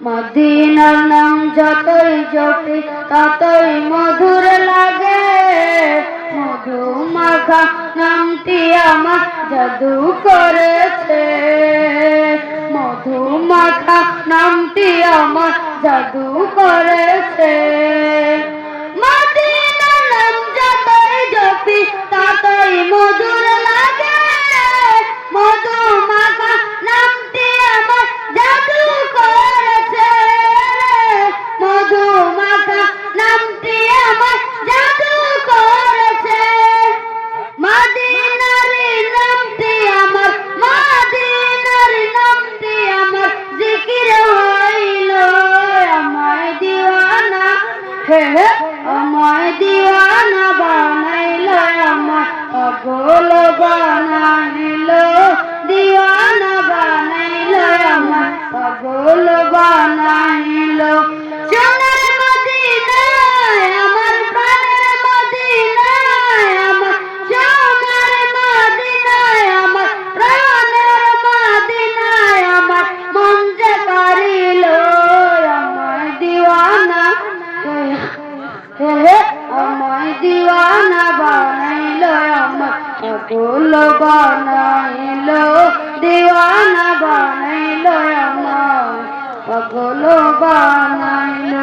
মদিনার নাম যতই জপি ততই মধুর লাগে। মধু মাখা নামটি আমার জাদু করেছে। মধু মাখা নামটি আমার জাদু করেছে। মদিনার নাম যতই জপি ততই মধুর লাগে। মধু মাখা নামটি আমার জাদু করেছে। মধু মাখা নামটি আমার জাদু করেছে। মদিনার নামটি আমার, মদিনার নামটি আমার জিকির হইল। আমায় দিওয়ানা হে হে, আমায় দিওয়ানা বানাইল। আমার পাগল বানাইল, দিওয়ানা বানাইল। আমার পাগল বানাইল। সোনার মদিনায় আমার প্রাণের মদিনায়, আমার সোনার মদিনায় আমার প্রাণের মদিনায় আমার মন যে কারিল। আমায় দিওয়ানা হে হে, আমায় দিওয়ানা বানাইল। আমার পাগল বানাইল, দিওয়ানা বানাইল। আমার পাগল বানাইল।